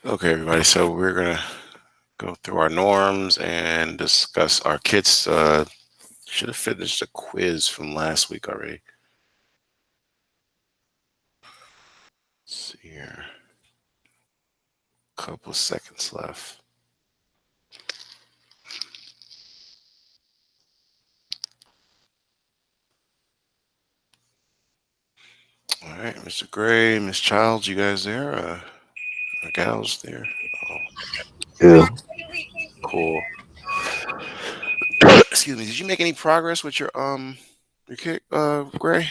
Okay, everybody. So we're gonna go through our norms and discuss our kids. Should have finished the quiz from last week already. Let's see here. Couple seconds left. All right, Mr. Gray, Miss Childs, you guys there? Our gals there. Oh, Yeah. cool. Excuse me. Did you make any progress with your kid, Gray?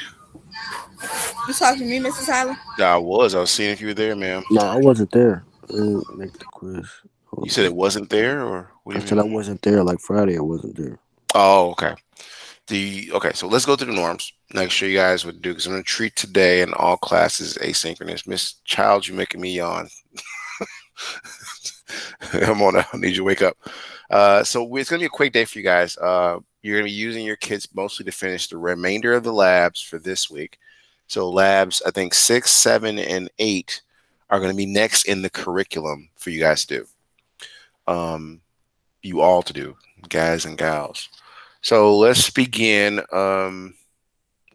You talking to me, Mrs. Holland? Yeah, I was. I was seeing if you were there, ma'am. No, I wasn't there. I didn't make the quiz. You Hold said on. it wasn't there, or what I do you said mean? I wasn't there. Like Friday, I wasn't there. Oh, okay. So let's go through the norms. Make sure you guys would do because I'm gonna treat today and all classes asynchronous. Miss Childs, you making me yawn. Come on, I need you to wake up. It's gonna be a quick day for you guys. You're gonna be using your kids mostly to finish the remainder of the labs for this week. So labs, I think 6, 7, and 8 are gonna be next in the curriculum for you guys to do. You all to do, guys and gals. So let's begin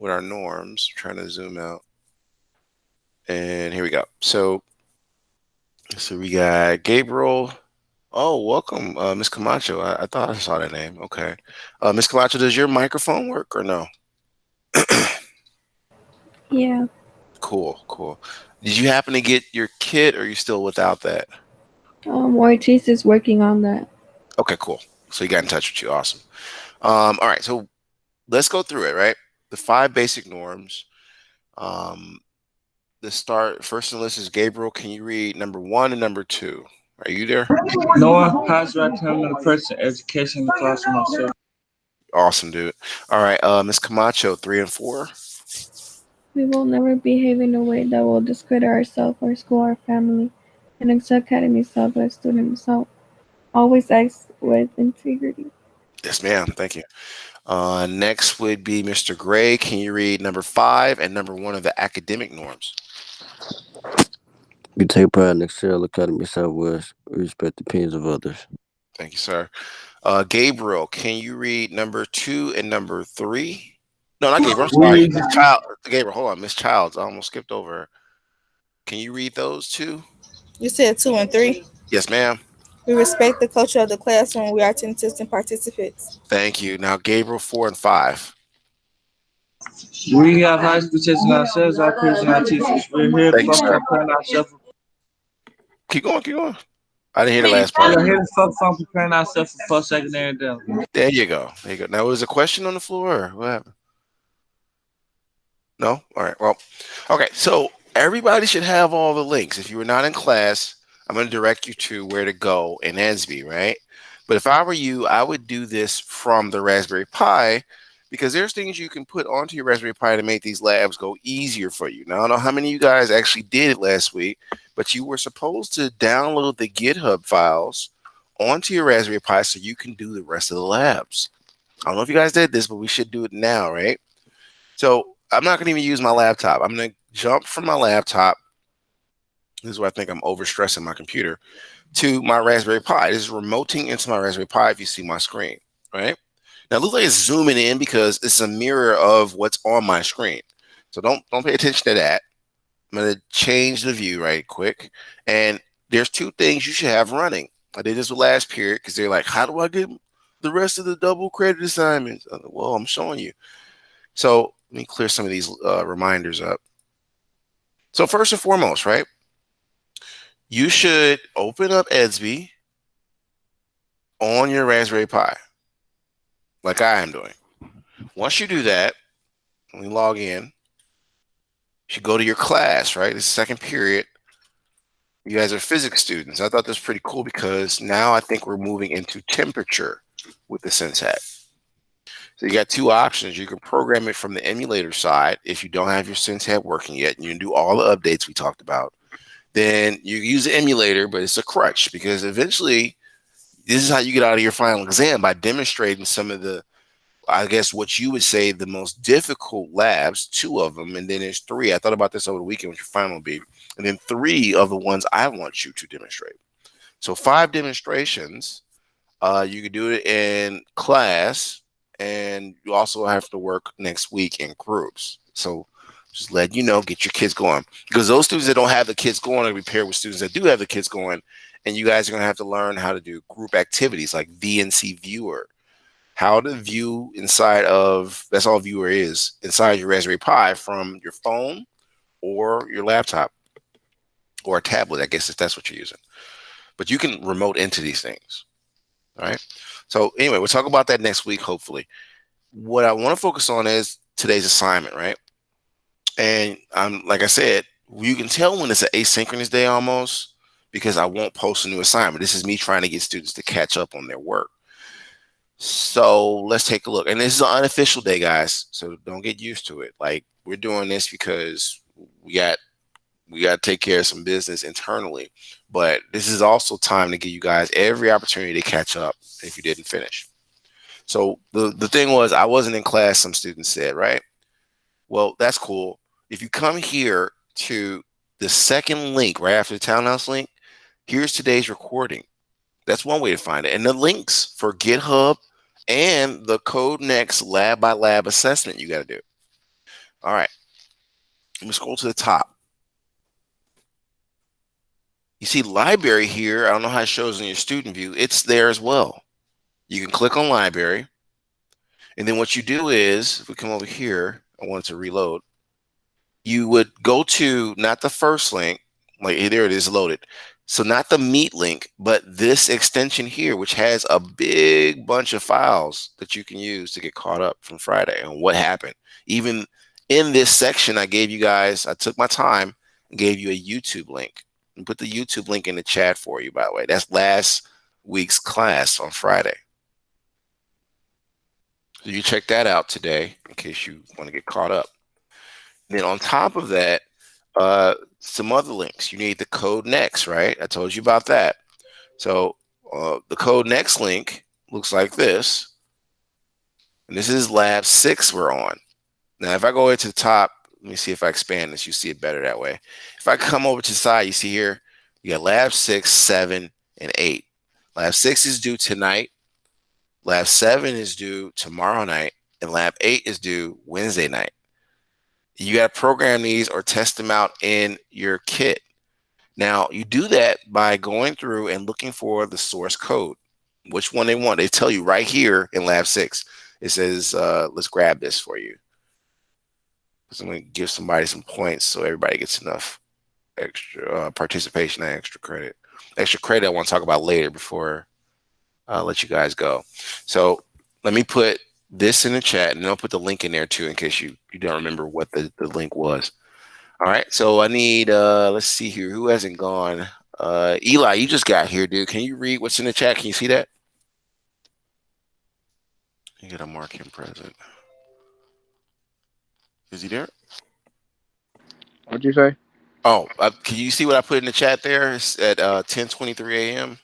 with our norms. I'm trying to zoom out, and here we go. So we got Gabriel. Oh, welcome, Miss Camacho. I thought I saw that name. Okay, Miss Camacho, does your microphone work or no? Yeah, Cool, cool. Did you happen to get your kit, or are you still without that? Ortiz is working on that. Okay, cool. So he got in touch with you. Awesome. All right. So let's go through it. Right, the five basic norms. Um, the start first on the list is Gabriel. Can you read number one and number two? Are you there? No one has right to in the person education in the classroom myself. Awesome, dude. All right, Miss Camacho, 3 and 4. We will never behave in a way that will discredit ourselves, our school, our family, and excel academy self as student self. Always act with integrity. Yes, ma'am. Thank you. Next would be Mr. Gray. Can you read number 5 and number 1 of the academic norms? We take pride in excel academy Southwest. We respect the opinions of others. Thank you, sir. Gabriel, can you read number 2 and number 3? No, not Gabriel. I'm sorry. We Miss Child. Gabriel, hold on. Miss Childs. I almost skipped over her. Can you read those two? You said 2 and 3. Yes, ma'am. We respect the culture of the classroom. We are consistent participants. Thank you. Now, Gabriel, 4 and 5. we have high expectations in ourselves, our peers, and our teachers. We're here to Thank you, focus sir. on preparing ourselves. Keep going. Keep going. I didn't hear the last We part. are here to focus on preparing ourselves for post-secondary development. There you go. There you go. Now, was a question on the floor? Or what happened? No? All right. Well, okay. So everybody should have all the links. If you were not in class, I'm going to direct you to where to go in Ansby, right? But if I were you, I would do this from the Raspberry Pi because there's things you can put onto your Raspberry Pi to make these labs go easier for you. Now, I don't know how many of you guys actually did it last week, but you were supposed to download the GitHub files onto your Raspberry Pi so you can do the rest of the labs. I don't know if you guys did this, but we should do it now, right? So I'm not going to even use my laptop. I'm going to jump from my laptop. This is where I think I'm overstressing my computer to my Raspberry Pi. This is remoting into my Raspberry Pi if you see my screen, right? Now, it looks like it's zooming in because it's a mirror of what's on my screen. So don't pay attention to that. I'm going to change the view right quick. And there's two things you should have running. I did this with last period because they're like, how do I get the rest of the double credit assignments? Well, I'm showing you. So let me clear some of these reminders up. So first and foremost, right, you should open up Edsby on your Raspberry Pi, like I am doing. Once you do that, let me log in. You should go to your class, right? This second period. You guys are physics students. I thought this was pretty cool because now I think we're moving into temperature with the SenseHat. So you got two options. You can program it from the emulator side if you don't have your SenseHat working yet, and you can do all the updates we talked about. Then you use the emulator, but it's a crutch because eventually this is how you get out of your final exam by demonstrating some of the, I guess, what you would say the most difficult labs, two of them, and then there's three. I thought about this over the weekend, what your final will be. and then 3 of the ones I want you to demonstrate. So 5 demonstrations. You can do it in class, and you also have to work next week in groups. So just let you know, get your kids going, because those students that don't have the kids going are going to be paired with students that do have the kids going, and you guys are going to have to learn how to do group activities like VNC Viewer, how to view inside of, that's all Viewer is, inside your Raspberry Pi from your phone or your laptop or a tablet, I guess, if that's what you're using. But you can remote into these things. All right. So anyway, we'll talk about that next week, hopefully. What I want to focus on is today's assignment, right? And like I said, you can tell when it's an asynchronous day almost, because I won't post a new assignment. This is me trying to get students to catch up on their work. So let's take a look. And this is an unofficial day, guys. So don't get used to it. Like, we're doing this because we got to take care of some business internally, but this is also time to give you guys every opportunity to catch up if you didn't finish. So the thing was, I wasn't in class, some students said, right? Well, that's cool. If you come here to the second link right after the townhouse link, here's today's recording. That's one way to find it. And the links for GitHub and the Code Next lab by lab assessment you got to do. All right. Let me scroll to the top. You see library here. I don't know how it shows in your student view. It's there as well. You can click on library. And then what you do is, if we come over here, I want it to reload. You would go to not the first link, like there it is loaded. So not the meet link, but this extension here, which has a big bunch of files that you can use to get caught up from Friday and what happened. Even in this section, I gave you guys, I took my time and gave you a YouTube link. And put the YouTube link in the chat for you, by the way. That's last week's class on Friday. So you check that out today in case you want to get caught up. And then on top of that, some other links. You need the Code Next, right? I told you about that. So the Code Next link looks like this. And this is Lab 6 we're on. Now, if I go into the top, let me see if I expand this. You see it better that way. If I come over to the side, you see here, you got Lab 6, 7, and 8. Lab 6 is due tonight. Lab 7 is due tomorrow night. And Lab 8 is due Wednesday night. You got to program these or test them out in your kit. Now, you do that by going through and looking for the source code, which one they want. They tell you right here in Lab 6. It says, let's grab this for you. So I'm going to give somebody some points so everybody gets enough extra participation and extra credit. Extra credit I want to talk about later before I let you guys go. So let me put this in the chat, and I'll put the link in there too in case you don't remember what the link was. All right, so I need, let's see here. Who hasn't gone? Eli, you just got here, dude. Can you read what's in the chat? Can you see that? You got to mark him present. Is he there? What'd you say? Oh, can you see what I put in the chat there? It's at 10:23 a.m.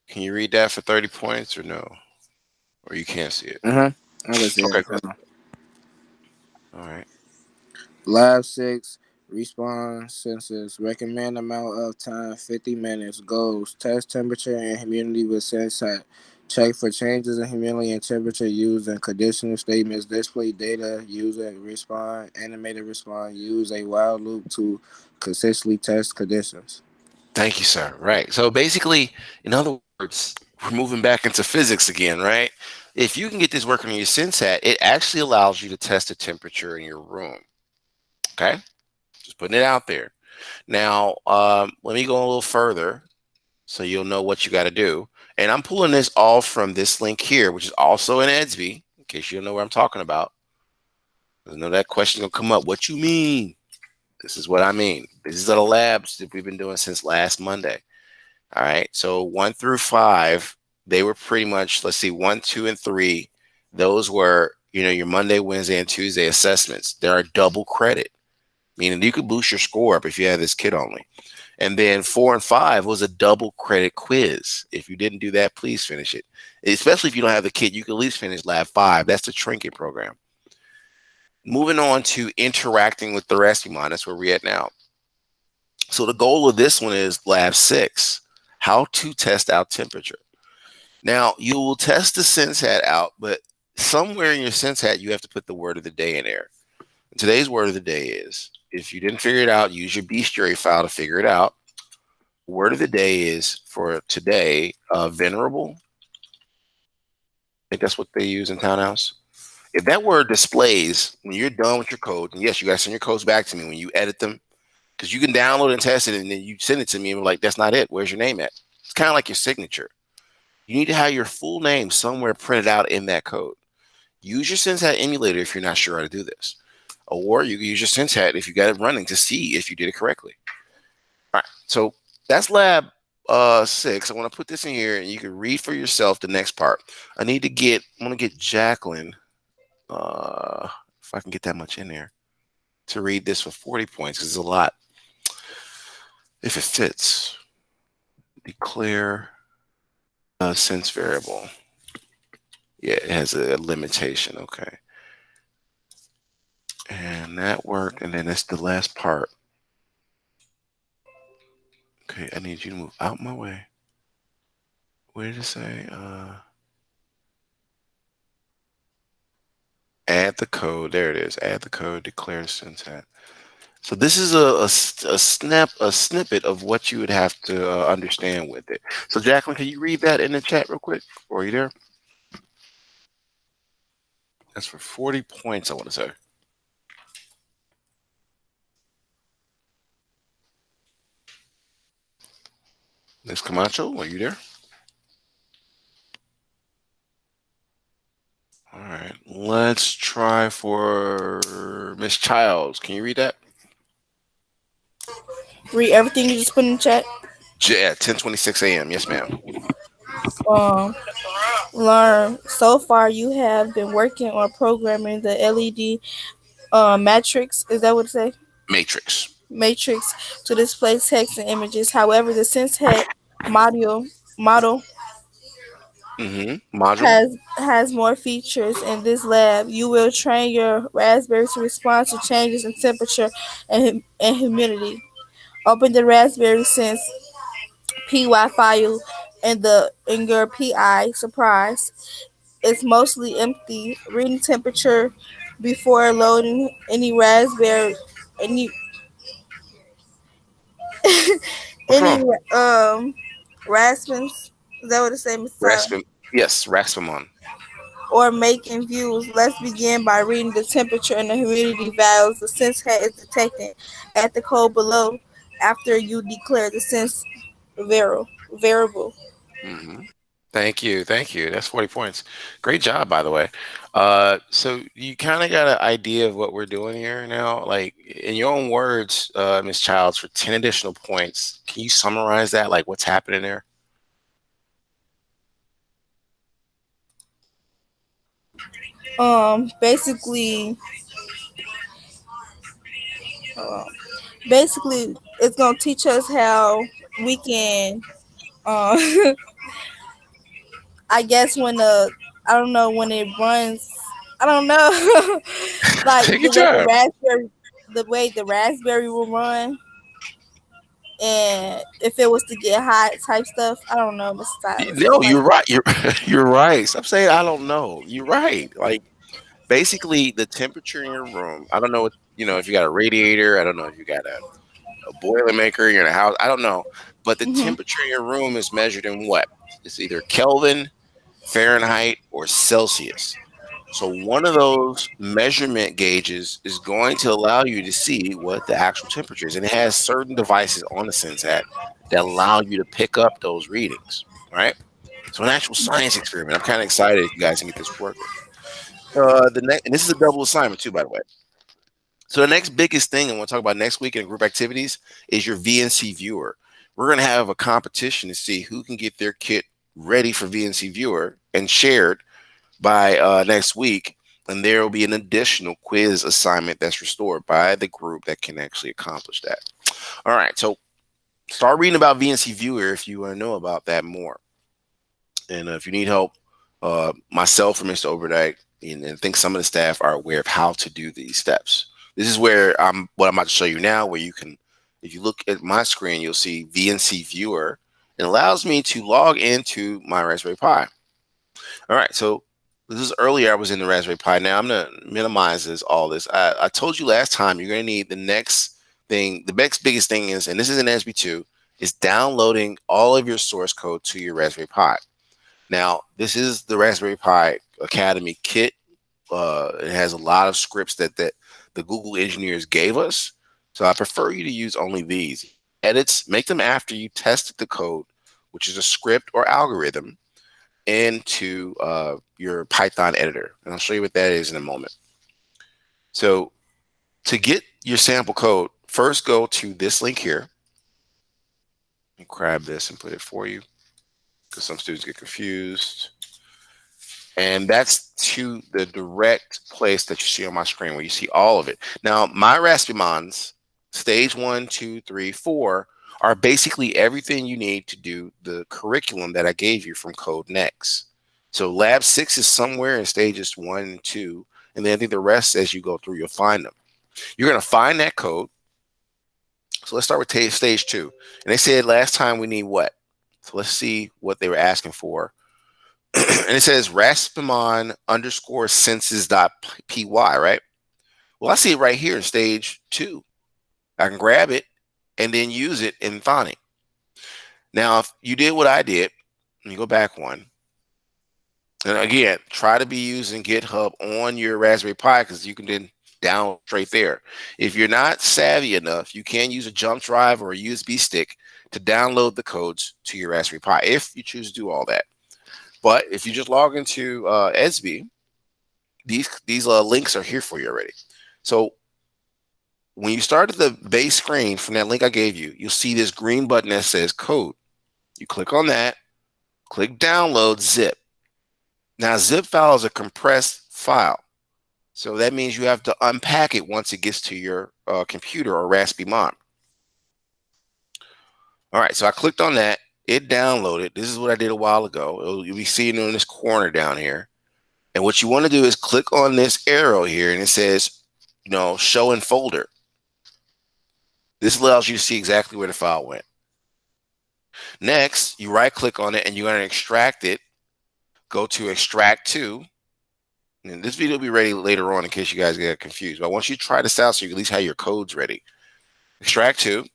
Can you read that for 30 points or no? Or you can't see it? I can see Okay, it. good. All right. Lab 6, respawn census, recommend amount of time 50 minutes, goals, test temperature and humidity with Sensat. Check for changes in humidity and temperature used in conditional statements, display data, use a respond, animated respond, use a while loop to consistently test conditions. Thank you, sir. Right. So basically, in other words, we're moving back into physics again, right? If you can get this working on your Sensat, it actually allows you to test the temperature in your room. Okay? Just putting it out there. Now, let me go a little further so you'll know what you got to do. And I'm pulling this all from this link here, which is also in EDSB, in case you don't know what I'm talking about. I know that question will come up. What you mean? This is what I mean. These are the labs that we've been doing since last Monday. All right. So 1 through 5, they were pretty much, let's see, 1, 2, and 3. Those were, your Monday, Wednesday, and Tuesday assessments. They are double credit, meaning you could boost your score up if you had this kit only. And then 4 and 5 was a double credit quiz. If you didn't do that, please finish it. Especially if you don't have the kit, you can at least finish Lab 5. That's the trinket program. Moving on to interacting with the rest of you, that's where we're at now. So the goal of this one is lab 6, how to test out temperature. Now you will test the sense hat out, but somewhere in your sense hat, you have to put the word of the day in there. Today's word of the day is, if you didn't figure it out, use your bestiary file to figure it out. Word of the day is for today, venerable. I think that's what they use in Townhouse. If that word displays when you're done with your code, and yes, you guys send your codes back to me when you edit them, because you can download and test it, and then you send it to me, and we're like, that's not it. Where's your name at? It's kind of like your signature. You need to have your full name somewhere printed out in that code. Use your SenseHat emulator if you're not sure how to do this. Or you can use your SenseHat if you got it running to see if you did it correctly. All right, so that's lab 6. I want to put this in here, and you can read for yourself the next part. I want to get Jacqueline, if I can get that much in there, to read this for 40 points, because it's a lot. If it fits, declare a sense variable. Yeah, it has a limitation. Okay. And that worked. And then that's the last part. Okay, I need you to move out my way. What did it say? Add the code. There it is. Add the code, declare syntax. So this is a snippet of what you would have to understand with it. So Jacqueline, can you read that in the chat real quick? Are you there? That's for 40 points, I want to say. Miss Camacho, are you there? All right, let's try for Miss Childs. Can you read that? Read everything you just put in the chat. Yeah, 10:26 a.m. Yes, ma'am. Learn. So far, you have been working on programming the LED matrix. Is that what it say? Matrix. Matrix to display text and images. However, the SenseHat model Module. has more features. In this lab, you will train your Raspberry to respond to changes in temperature and humidity. Open the Raspberry Sense PY file in your PI. Surprise! It's mostly empty. Reading temperature before loading any What's wrong? raspins. Is that what it say, Mr. Tyler? Raspberry. Yes, Raspberry. Or making views. Let's begin by reading the temperature and the humidity values the sense hat is detecting at the code below after you declare the sense variable. Mm-hmm. Thank you. Thank you. That's 40 points. Great job, by the way. So you kind of got an idea of what we're doing here now. Like, in your own words, Ms. Childs, for 10 additional points, can you summarize that? Like, what's happening there? Basically, basically, it's gonna teach us how we can. Uh, I guess when I don't know when it runs. I don't know, like Take your time. the way the raspberry will run, and if it was to get hot type stuff. I don't know, Mr. Tyler. No, Something like you're right. You're right. Stop saying I don't know. You're right. Like, basically, the temperature in your room. I don't know what, if you got a radiator. I don't know if you got a boilermaker in your house. I don't know, but the that. temperature in your room is measured in what? It's either Kelvin, Fahrenheit, or Celsius. So one of those measurement gauges is going to allow you to see what the actual temperature is, and it has certain devices on the SenseHat that allow you to pick up those readings. Right. So an actual science experiment. I'm kind of excited if you guys can get this working. The next, and this is a double assignment too, by the way. So the next biggest thing I want to talk about next week in group activities is your VNC viewer. We're going to have a competition to see who can get their kit ready for VNC viewer and shared by next week. And there will be an additional quiz assignment that's restored by the group that can actually accomplish that. All right. So start reading about VNC viewer if you want to know about that more. And if you need help myself or Mr. Overdyke, and I think some of the staff are aware of how to do these steps. This is where what I'm about to show you now, where you can, if you look at my screen, you'll see VNC Viewer. It allows me to log into my Raspberry Pi. All right, so this is earlier I was in the Raspberry Pi. Now I'm gonna minimize all this. I told you last time you're gonna need the next thing, the next biggest thing is, and this is in SB2, is downloading all of your source code to your Raspberry Pi. Now, this is the Raspberry Pi Academy kit. It has a lot of scripts that the Google engineers gave us. So I prefer you to use only these. Edits, make them after you tested the code, which is a script or algorithm, into your Python editor. And I'll show you what that is in a moment. So to get your sample code, first go to this link here. Let me grab this and put it for you, because some students get confused. And that's to the direct place that you see on my screen where you see all of it. Now, my Raspberries, stage 1, 2, 3, 4, are basically everything you need to do the curriculum that I gave you from Code Next. So Lab 6 is somewhere in stages 1 and 2. And then I think the rest, as you go through, you'll find them. You're going to find that code. So let's start with stage 2. And they said last time we need what? So let's see what they were asking for. And it says raspberry underscore census.py, right? Well, I see it right here in stage 2. I can grab it and then use it in Phonic. Now, if you did what I did, let me go back one. And again, try to be using GitHub on your Raspberry Pi, because you can then download straight there. If you're not savvy enough, you can use a jump drive or a USB stick to download the codes to your Raspberry Pi, if you choose to do all that. But if you just log into ESB, these links are here for you already. So when you start at the base screen from that link I gave you, you'll see this green button that says code. You click on that, click download zip. Now, zip file is a compressed file. So that means you have to unpack it once it gets to your computer or Raspberry. All right, so I clicked on that. It downloaded. This is what I did a while ago. You'll be seeing it in this corner down here. And what you want to do is click on this arrow here, and it says, show in folder. This allows you to see exactly where the file went. Next, you right click on it and you're going to extract it. Go to extract to. And this video will be ready later on in case you guys get confused. But once you try this out, so you at least have your codes ready. Extract to.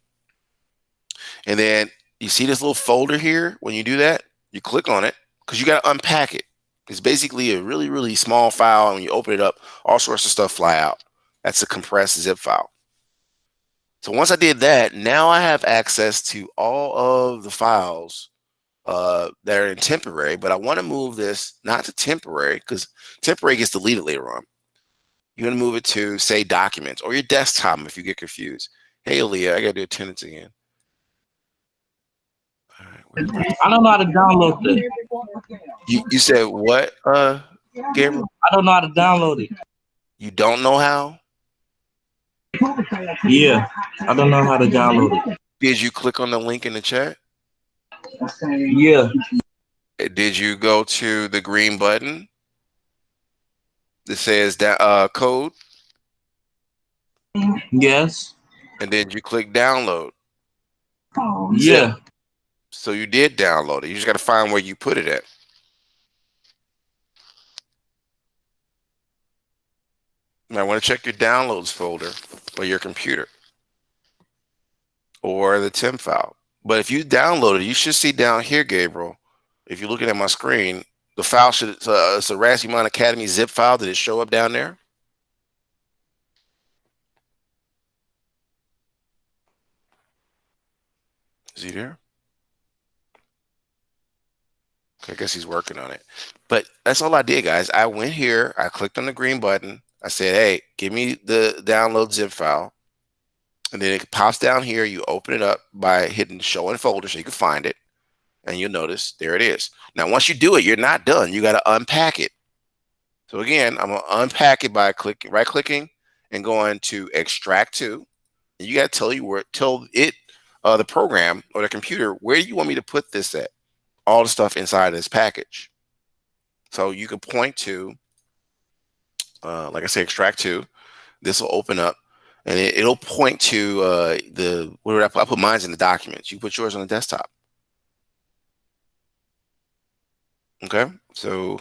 And then you see this little folder here. When you do that, you click on it because you got to unpack it. It's basically a really, really small file. And when you open it up, all sorts of stuff fly out. That's a compressed zip file. So once I did that, now I have access to all of the files that are in temporary, but I want to move this not to temporary, because temporary gets deleted later on. You're going to move it to, say, documents or your desktop if you get confused. Hey, Aaliyah, I got to do attendance again. All right, I don't know how to download this. you said what, Gabriel? I don't know how to download it. You don't know how? Yeah, I don't know how to download it. Did you click on the link in the chat? Yeah. Did you go to the green button that says code? Yes. And then you click download. Yeah. So you did download it. You just got to find where you put it at. You might want to check your downloads folder or your computer or the temp file. But if you download it, you should see down here, Gabriel, if you're looking at my screen, the file should, it's a Raspberry Academy zip file. Did it show up down there? Is he there? Okay, I guess he's working on it. But that's all I did, guys. I went here, I clicked on the green button. I said, hey, give me the download zip file. And then it pops down here. You open it up by hitting show in folder so you can find it. And you'll notice there it is. Now, once you do it, you're not done. You got to unpack it. So again, I'm going to unpack it by right clicking and going to extract to. And you got to tell it, the program or the computer, where do you want me to put this at? All the stuff inside of this package. So you can point to, like I say, extract to. This will open up, and it'll point to where I put mine in the documents. You put yours on the desktop. Okay, so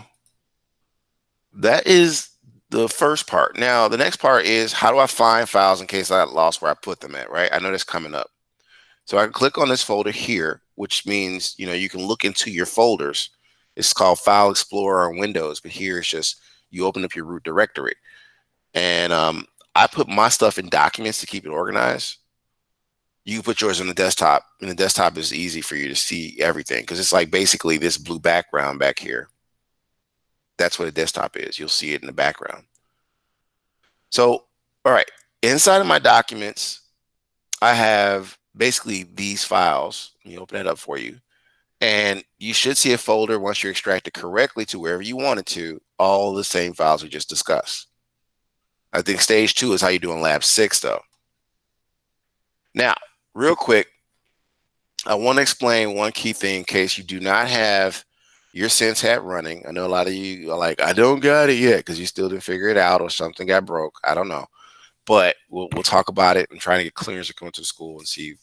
that is the first part. Now, the next part is, how do I find files in case I lost where I put them at, right? I know that's coming up. So I can click on this folder here, which means, you can look into your folders. It's called File Explorer on Windows, but here it's just you open up your root directory. And I put my stuff in documents to keep it organized. You put yours on the desktop, and the desktop is easy for you to see everything because it's like basically this blue background back here. That's what a desktop is. You'll see it in the background. So, all right, inside of my documents, I have basically these files. Let me open that up for you. And you should see a folder once you extract it correctly to wherever you want it to, all the same files we just discussed. I think stage 2 is how you do in lab 6 though. Now, real quick, I want to explain one key thing in case you do not have your Sense hat running. I know a lot of you are like, I don't got it yet because you still didn't figure it out or something got broke. I don't know. But we'll talk about it and try to get clearance to come to school and see if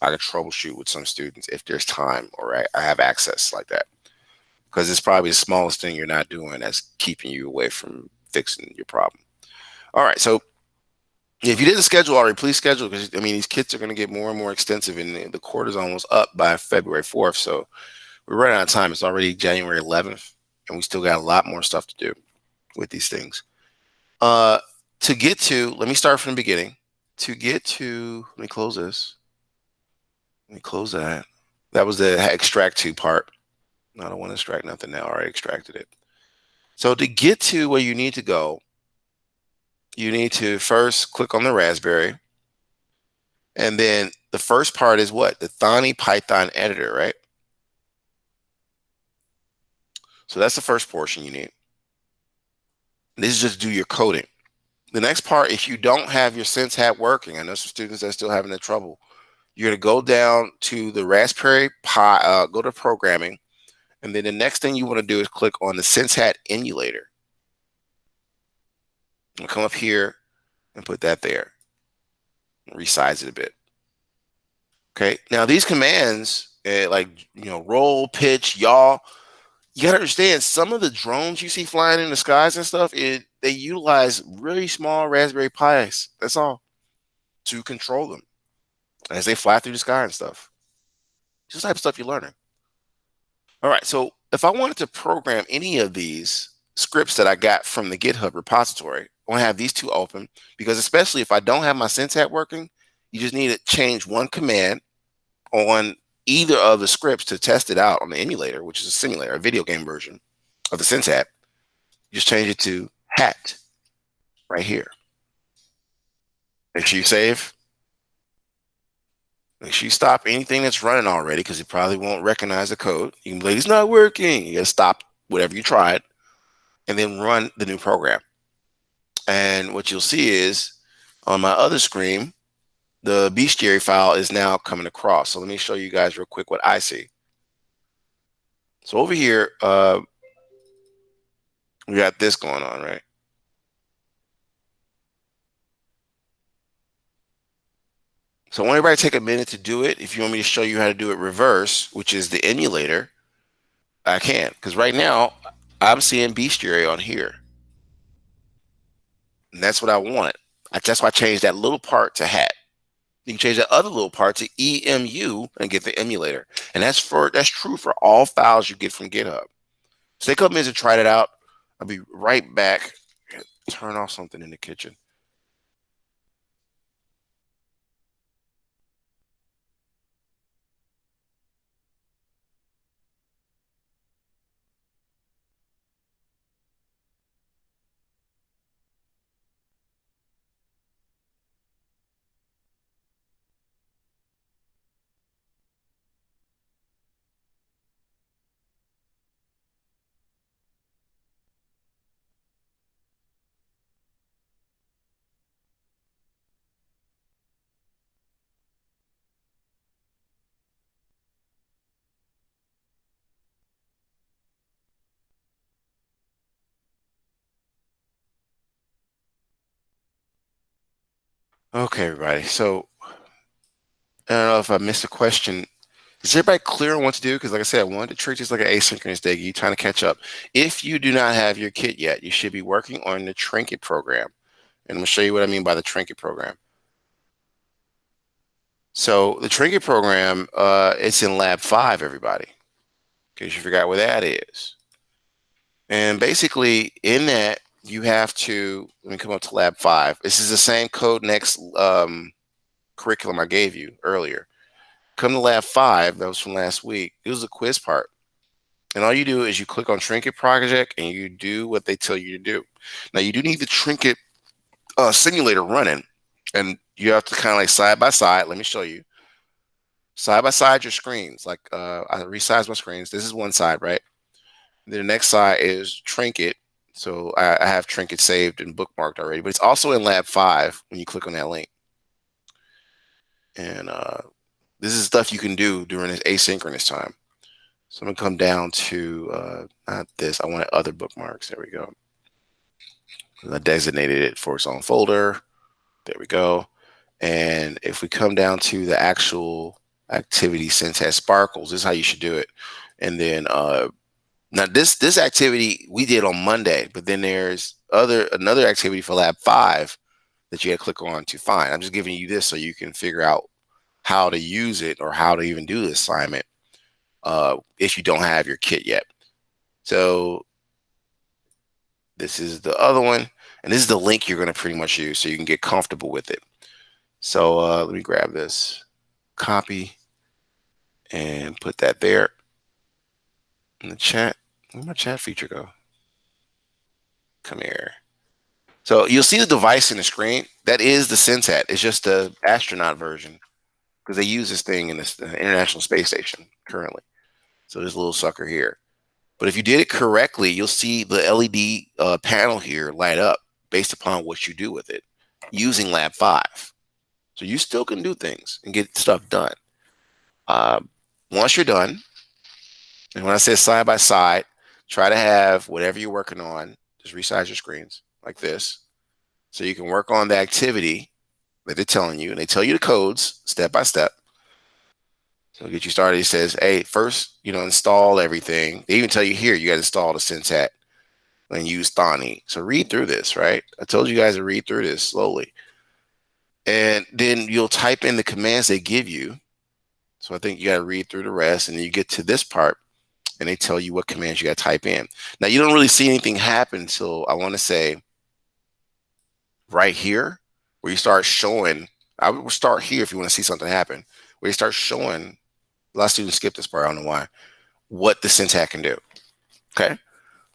I can troubleshoot with some students if there's time or I have access like that. Because it's probably the smallest thing you're not doing that's keeping you away from fixing your problem. All right, so if you didn't schedule already, please schedule because these kits are going to get more and more extensive, and the quarter is almost up by February 4th. So we're running out of time. It's already January 11th, and we still got a lot more stuff to do with these things. To get to, let me start from the beginning. To get to, let me close this. Let me close that. That was the extract to part. I don't want to extract nothing now. I already extracted it. So to get to where you need to go, you need to first click on the Raspberry. And then the first part is what? The Thani Python editor, right? So that's the first portion you need. This is just do your coding. The next part, if you don't have your Sense hat working, I know some students that are still having that trouble. You're going to go down to the Raspberry Pi, go to programming, and then the next thing you want to do is click on the Sense hat emulator. I'm going to come up here and put that there. Resize it a bit. Okay, now these commands, roll, pitch, yaw, you got to understand some of the drones you see flying in the skies and stuff, they utilize really small Raspberry Pis. That's all, to control them as they fly through the sky and stuff. Just the type of stuff you're learning. All right, so if I wanted to program any of these scripts that I got from the GitHub repository, I want to have these two open because especially if I don't have my Sense hat working, you just need to change one command on either of the scripts to test it out on the emulator, which is a simulator, a video game version of the Sense hat. Just change it to hat right here. Make sure you save. Make sure you stop anything that's running already because it probably won't recognize the code. You can be like, it's not working. You got to stop whatever you tried and then run the new program. And what you'll see is on my other screen, the bestiary file is now coming across. So let me show you guys real quick what I see. So over here, we got this going on, right? So I want everybody to take a minute to do it. If you want me to show you how to do it reverse, which is the emulator, I can. Because right now, I'm seeing bestiary on here. And that's what I wanted. That's why I changed that little part to hat. You can change that other little part to EMU and get the emulator. And that's true for all files you get from GitHub. So take a couple minutes to try it out. I'll be right back. Turn off something in the kitchen. Okay, everybody. So I don't know if I missed a question. Is everybody clear on what to do? Because, like I said, I wanted to treat this like an asynchronous day. You trying to catch up. If you do not have your kit yet, you should be working on the trinket program. And I'm going to show you what I mean by the trinket program. So the trinket program, it's in lab 5, everybody, in case you forgot where that is. And basically in that, you have to, let me come up to lab 5. This is the same code next curriculum I gave you earlier. Come to lab 5, that was from last week. It was a quiz part. And all you do is you click on Trinket Project and you do what they tell you to do. Now, you do need the Trinket simulator running. And you have to kind of like side by side. Let me show you. Side by side your screens. Like I resized my screens. This is one side, right? Then the next side is Trinket. So I have Trinket saved and bookmarked already. But it's also in Lab 5 when you click on that link. And this is stuff you can do during this asynchronous time. So I'm gonna come down to not this. I wanted other bookmarks. There we go. I designated it for its own folder. There we go. And if we come down to the actual activity syntax sparkles, this is how you should do it. And then now this activity we did on Monday, but then there's another activity for lab 5 that you had to click on to find. I'm just giving you this so you can figure out how to use it or how to even do the assignment if you don't have your kit yet. So this is the other one, and this is the link you're going to pretty much use so you can get comfortable with it. So let me grab this, copy, and put that there in the chat. Where'd my chat feature go? Come here. So you'll see the device in the screen. That is the Synsat. It's just the astronaut version because they use this thing in the International Space Station currently. So this little sucker here. But if you did it correctly, you'll see the LED panel here light up based upon what you do with it using Lab 5. So you still can do things and get stuff done. Once you're done, and when I say side by side, try to have whatever you're working on, just resize your screens like this. So you can work on the activity that they're telling you, and they tell you the codes step by step. So get you started. It says, hey, first, install everything. They even tell you here, you got to install the Synsat and use Thani. So read through this, right? I told you guys to read through this slowly. And then you'll type in the commands they give you. So I think you got to read through the rest, and then you get to this part, and they tell you what commands you got to type in. Now, you don't really see anything happen until, I want to say, right here, where you start showing. I would start here if you want to see something happen, where you start showing. A lot of students skip this part. I don't know why. What the Syntax can do. Okay.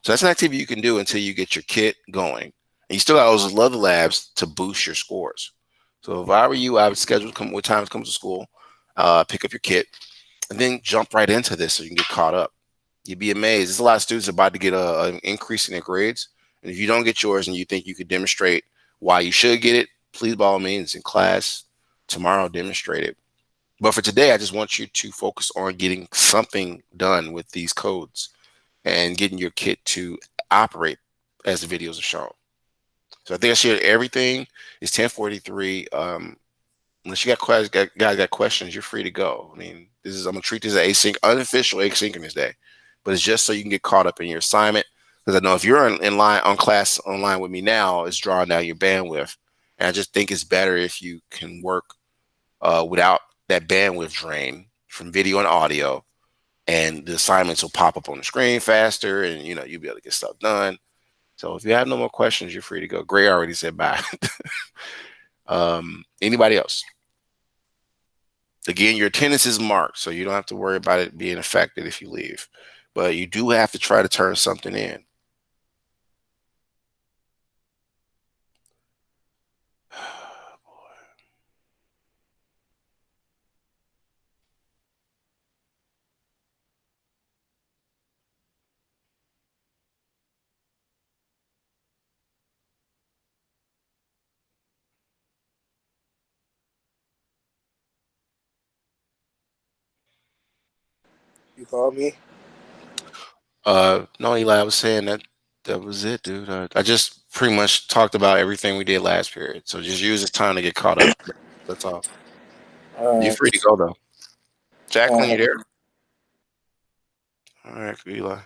So that's an activity you can do until you get your kit going. And you still got those other labs to boost your scores. So if I were you, I would schedule what time it comes to school, pick up your kit, and then jump right into this so you can get caught up. You'd be amazed. There's a lot of students about to get an increase in their grades. And if you don't get yours and you think you could demonstrate why you should get it, please, by all means, in class tomorrow, demonstrate it. But for today, I just want you to focus on getting something done with these codes and getting your kit to operate as the videos are shown. So I think I shared everything. It's 10:43. Unless you guys got questions, you're free to go. I mean, I'm gonna treat this as unofficial asynchronous day, but it's just so you can get caught up in your assignment. Because I know if you're in line on class online with me now, it's drawing down your bandwidth, and I just think it's better if you can work without that bandwidth drain from video and audio, and the assignments will pop up on the screen faster, and you'll be able to get stuff done. So if you have no more questions, you're free to go. Gray already said bye. Anybody else? Again, your attendance is marked, so you don't have to worry about it being affected if you leave. But you do have to try to turn something in. You called me? No, Eli, I was saying that That was it, dude. I just pretty much talked about everything we did last period. So just use this time to get caught up. That's all. You're All free to go though. Jacqueline, you right. there? All right, Eli.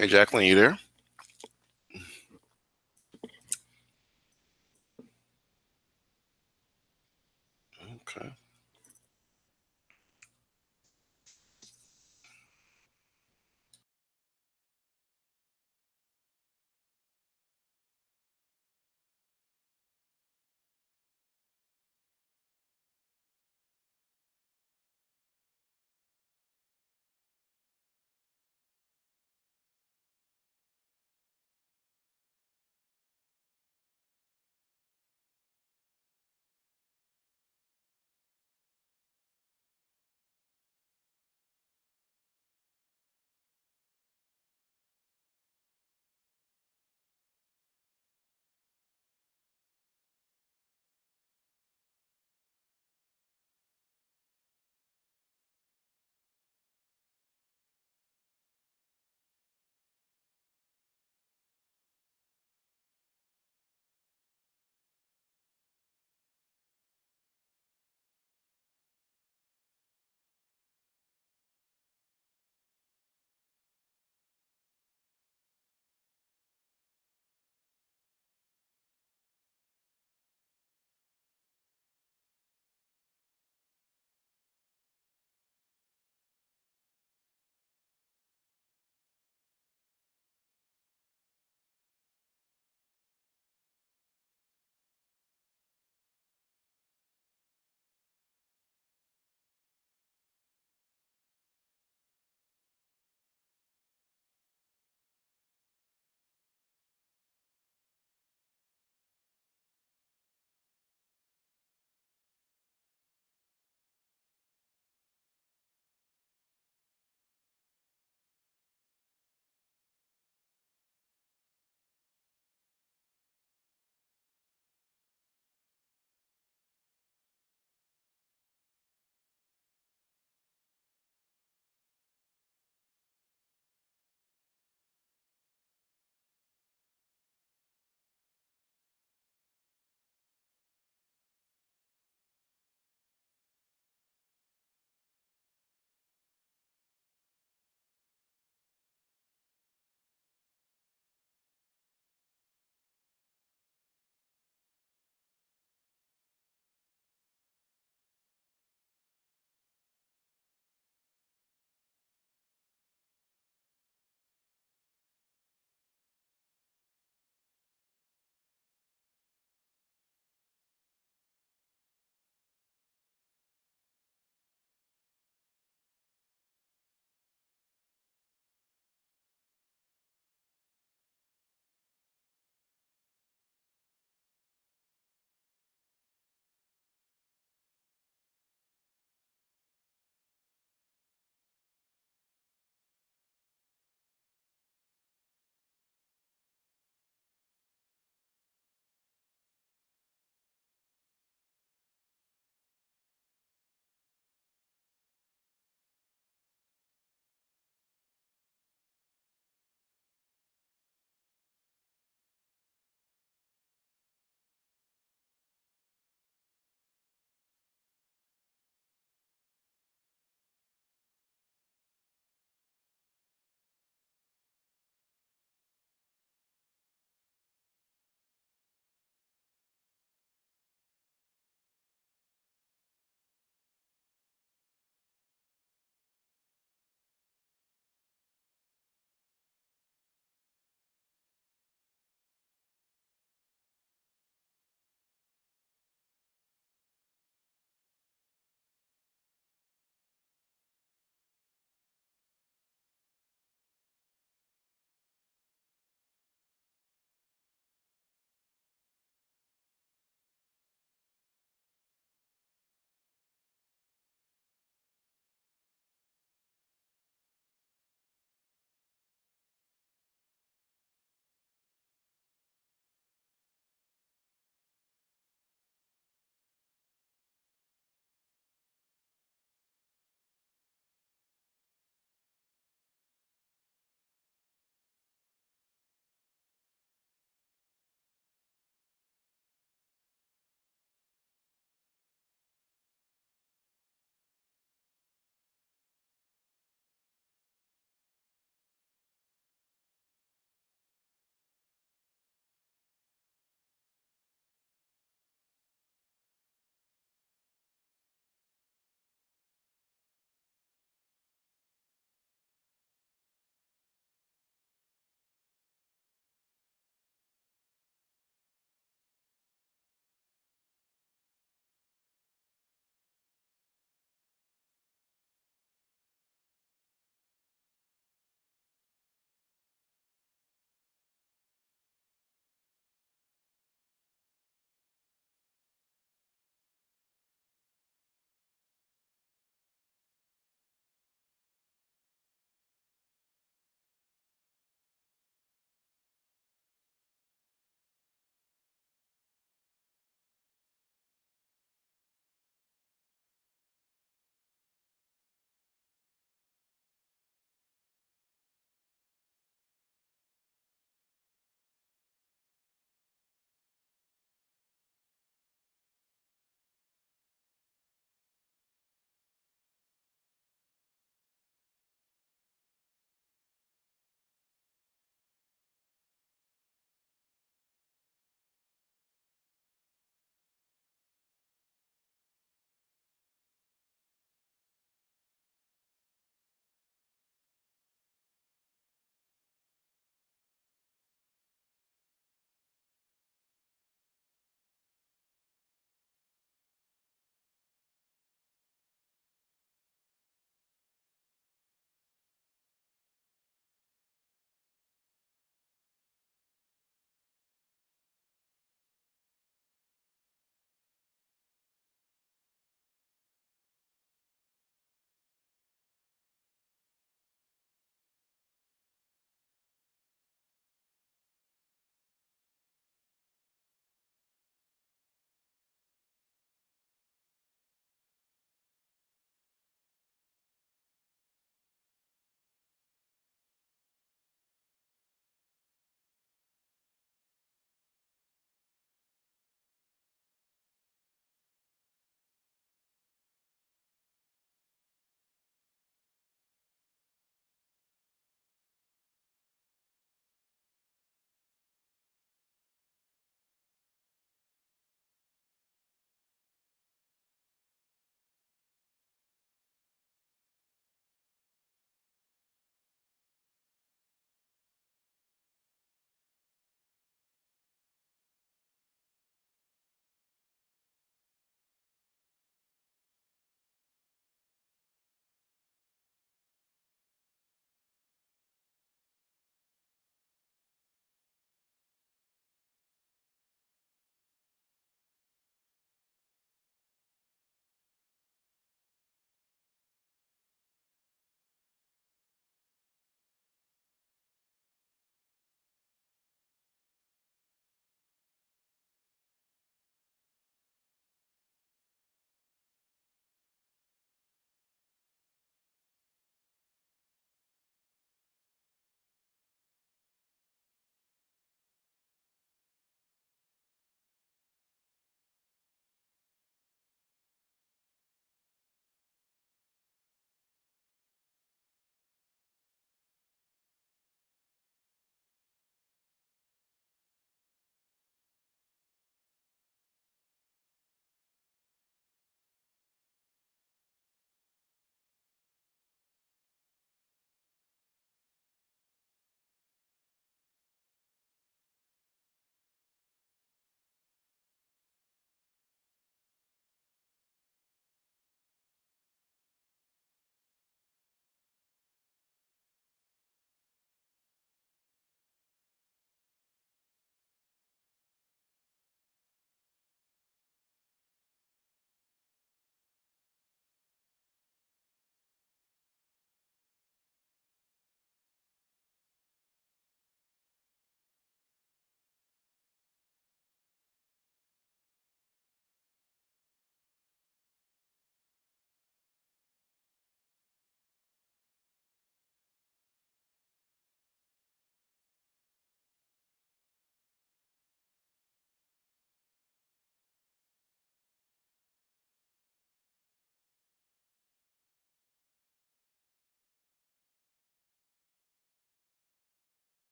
Hey, Jacqueline, you there?